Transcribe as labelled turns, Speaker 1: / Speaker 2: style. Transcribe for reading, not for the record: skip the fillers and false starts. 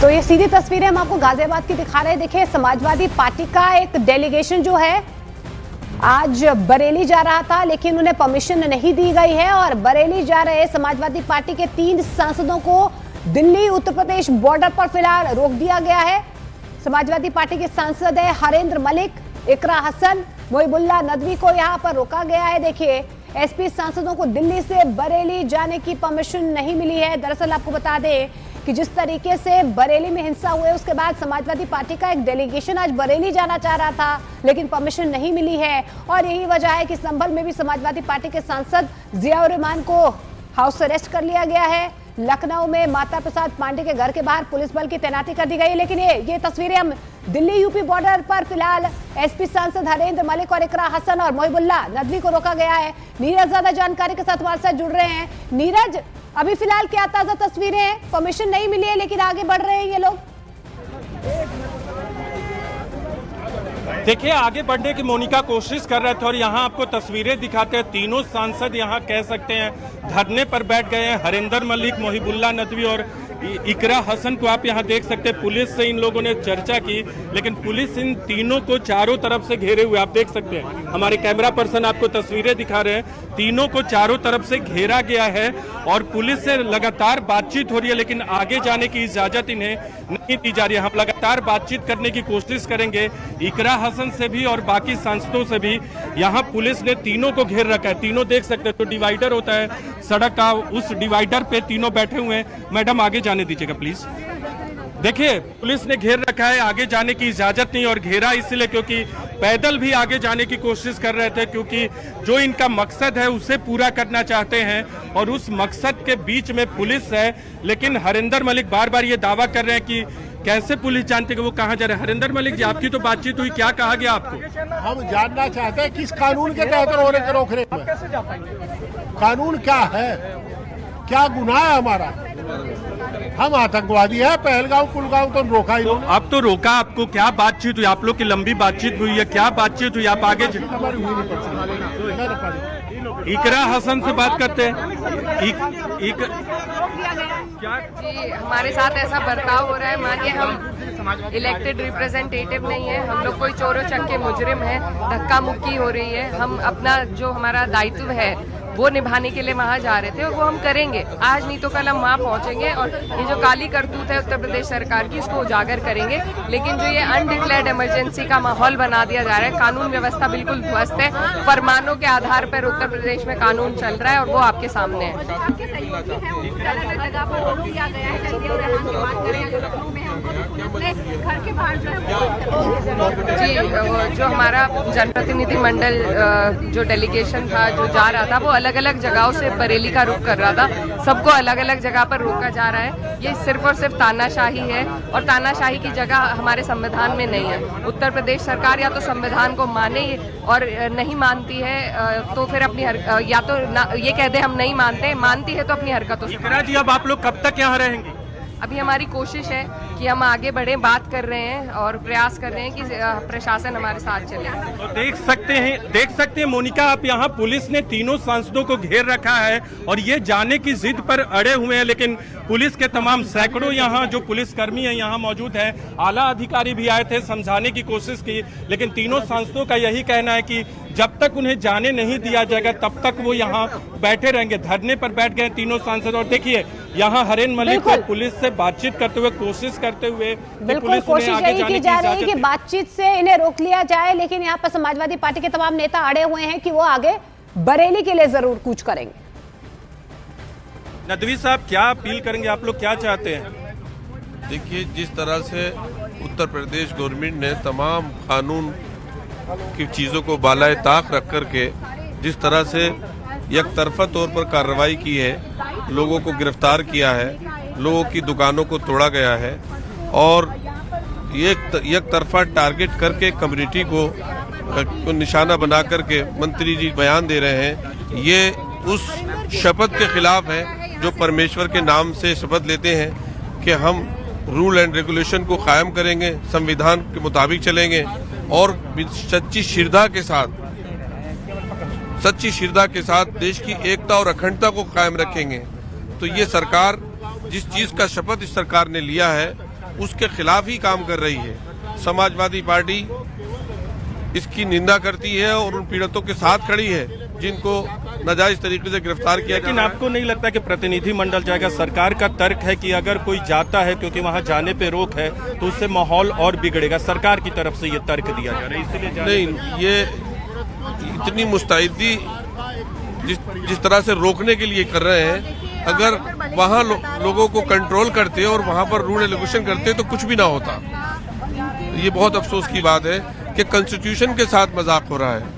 Speaker 1: तो ये सीधी तस्वीरें हम आपको गाजियाबाद की दिखा रहे हैं। देखिए, समाजवादी पार्टी का एक डेलीगेशन जो है आज बरेली जा रहा था, लेकिन उन्हें परमिशन नहीं दी गई है और बरेली जा रहे समाजवादी पार्टी के 3 सांसदों को दिल्ली उत्तर प्रदेश बॉर्डर पर फिलहाल रोक दिया गया है। समाजवादी पार्टी के सांसद है हरेंद्र मलिक, इकरा हसन, मोहिबुल्लाह नदवी को यहां पर रोका गया है। देखिए, एसपी सांसदों को दिल्ली से बरेली जाने की परमिशन नहीं मिली है। दरअसल आपको बता दें कि जिस तरीके से बरेली में हिंसा हुए उसके बाद समाजवादी पार्टी का एक डेलीगेशन आज बरेली जाना चाह रहा था, लेकिन परमिशन नहीं मिली है और यही वजह है कि संभल में भी समाजवादी पार्टी के सांसद जियाउर रहमान को हाउस अरेस्ट कर लिया गया है। लखनऊ में माता प्रसाद पांडे के घर के बाहर पुलिस बल की तैनाती कर दी गई है। लेकिन ये तस्वीरें हम दिल्ली यूपी बॉर्डर पर फिलहाल एसपी सांसद हरेंद्र मलिक और इकरा हसन और मोहिबुल्लाह नदवी को रोका गया है। नीरज ज्यादा जानकारी के साथ हमारे साथ जुड़ रहे हैं। नीरज, अभी फिलहाल क्या ताजा तस्वीरें हैं? परमिशन नहीं मिली है लेकिन आगे बढ़ रहे हैं ये लोग।
Speaker 2: देखिए, आगे बढ़ने की मोनिका कोशिश कर रहे थे और यहाँ आपको तस्वीरें दिखाते हैं। तीनों सांसद यहाँ कह सकते हैं धरने पर बैठ गए हैं। हरेंद्र मलिक, मोहिबुल्लाह नदवी और इकरा हसन को आप यहाँ देख सकते हैं। पुलिस से इन लोगों ने चर्चा की, लेकिन पुलिस इन तीनों को चारों तरफ से घेरे हुए, आप देख सकते हैं। हमारे कैमरा पर्सन आपको तस्वीरें दिखा रहे हैं। तीनों को चारों तरफ से घेरा गया है और पुलिस से लगातार बातचीत हो रही है, लेकिन आगे जाने की इजाजत इन्हें नहीं दी जा रही है। हम लगातार बातचीत करने की कोशिश करेंगे इकरा हसन से भी और बाकी सांसदों से भी। यहाँ पुलिस ने तीनों को घेर रखा है। तीनों देख सकते हैं, तो डिवाइडर होता है सड़क का, उस डिवाइडर पे तीनों बैठे हुए हैं। मैडम, आगे जाने दीजिएगा प्लीज। देखिए, पुलिस ने घेर रखा है, आगे जाने की इजाजत नहीं, और घेरा इसलिए क्योंकि पैदल भी आगे जाने की कोशिश कर रहे थे, क्योंकि जो इनका मकसद है उसे पूरा करना चाहते हैं और उस मकसद के बीच में पुलिस है। लेकिन हरेंद्र मलिक बार बार ये दावा कर रहे हैं कि कैसे पुलिस जानती है कि वो कहाँ जा रहे हैं। हरेंद्र मलिक जी, आपकी तो बातचीत हुई, क्या कहा गया आपको?
Speaker 3: हम जानना चाहते हैं किस कानून के तहत रोक रहे हैं। कानून क्या है, क्या गुनाह है हमारा? हम आतंकवादी है? पहलगांव कुलगांव तो रोका ही नहीं।
Speaker 2: अब तो रोका आपको, क्या बातचीत हुई? आप लोग की लंबी बातचीत हुई है, क्या बातचीत हुई? आप आगे इकरा हसन से बात करते हैं।
Speaker 4: जी, हमारे साथ ऐसा बर्ताव हो रहा है। मानिए, हम इलेक्टेड रिप्रेजेंटेटिव नहीं है, हम लोग कोई चोरों चक्के मुजरिम है, धक्का मुक्की हो रही है। हम अपना जो हमारा दायित्व है वो निभाने के लिए वहाँ जा रहे थे और वो हम करेंगे। आज नहीं तो कल हम वहाँ पहुँचेंगे और ये जो काली करतूत है उत्तर प्रदेश सरकार की, इसको उजागर करेंगे। लेकिन जो ये अनडिक्लेयर्ड इमरजेंसी का माहौल बना दिया जा रहा है, कानून व्यवस्था बिल्कुल ध्वस्त है। फरमानों के आधार पर उत्तर प्रदेश में कानून चल रहा है और वो आपके सामने है। जी, जो हमारा जनप्रतिनिधि मंडल जो डेलीगेशन था जो जा रहा था, वो अलग अलग जगहों से बरेली का रुख कर रहा था। सबको अलग अलग जगह पर रोका जा रहा है। ये सिर्फ और सिर्फ तानाशाही है और तानाशाही की जगह हमारे संविधान में नहीं है। उत्तर प्रदेश सरकार या तो संविधान को माने और नहीं मानती है तो फिर अपनी या तो ये कह दे हम नहीं मानते, मानती है तो अपनी हरकतों से।
Speaker 2: इकरा जी, अब आप लोग कब तक यहाँ रहेंगे?
Speaker 4: अभी हमारी कोशिश है कि हम आगे बढ़ें, बात कर रहे हैं और प्रयास कर रहे हैं कि प्रशासन हमारे साथ चले।
Speaker 2: तो देख सकते हैं मोनिका, आप यहाँ पुलिस ने तीनों सांसदों को घेर रखा है और ये जाने की जिद पर अड़े हुए हैं। लेकिन पुलिस के तमाम सैकड़ों यहाँ जो पुलिसकर्मी हैं यहाँ मौजूद हैं, आला अधिकारी भी आए थे, समझाने की कोशिश की, लेकिन तीनों सांसदों का यही कहना है कि जब तक उन्हें जाने नहीं दिया जाएगा तब तक वो यहाँ बैठे रहेंगे। धरने पर बैठ गए तीनों सांसद। और देखिए, यहाँ हरेंद्र मलिक को पुलिस से बातचीत करते हुए कोशिश करते हुए
Speaker 1: बिल्कुल कोशिश यही की जा रही है कि बातचीत से इन्हें रोक लिया जाए, लेकिन यहाँ पर समाजवादी पार्टी के तमाम नेता अड़े हुए हैं कि वो आगे बरेली के लिए जरूर कूच करेंगे।
Speaker 2: नदवी साहब, क्या अपील करेंगे? आप लोग क्या चाहते हैं?
Speaker 5: देखिए, जिस तरह से उत्तर प्रदेश गवर्नमेंट ने तमाम कानून की चीज़ों को बालाए ताक रख करके जिस तरह से एक तरफा तौर पर कार्रवाई की है, लोगों को गिरफ्तार किया है, लोगों की दुकानों को तोड़ा गया है और एक तरफा टारगेट करके कम्युनिटी को निशाना बना करके मंत्री जी बयान दे रहे हैं, ये उस शपथ के खिलाफ है जो परमेश्वर के नाम से शपथ लेते हैं कि हम रूल एंड रेगुलेशन को कायम करेंगे, संविधान के मुताबिक चलेंगे और सच्ची श्रद्धा के साथ देश की एकता और अखंडता को कायम रखेंगे। तो ये सरकार जिस चीज़ का शपथ इस सरकार ने लिया है उसके खिलाफ ही काम कर रही है। समाजवादी पार्टी इसकी निंदा करती है और उन पीड़ितों के साथ खड़ी है जिनको नाजायज तरीके से गिरफ्तार किया।
Speaker 2: लेकिन आपको नहीं लगता कि प्रतिनिधि मंडल जाएगा? सरकार का तर्क है कि अगर कोई जाता है क्योंकि वहां जाने पे रोक है तो उससे माहौल और बिगड़ेगा। सरकार की तरफ से ये तर्क दिया जा रहा है, इसलिए
Speaker 5: नहीं, ये इतनी मुस्तैदी जिस तरह से रोकने के लिए कर रहे हैं, अगर वहाँ लोगों को कंट्रोल करते और वहाँ पर रूल एलोकेशन करते तो कुछ भी ना होता। ये बहुत अफसोस की बात है कि कॉन्स्टिट्यूशन के साथ मजाक हो रहा है।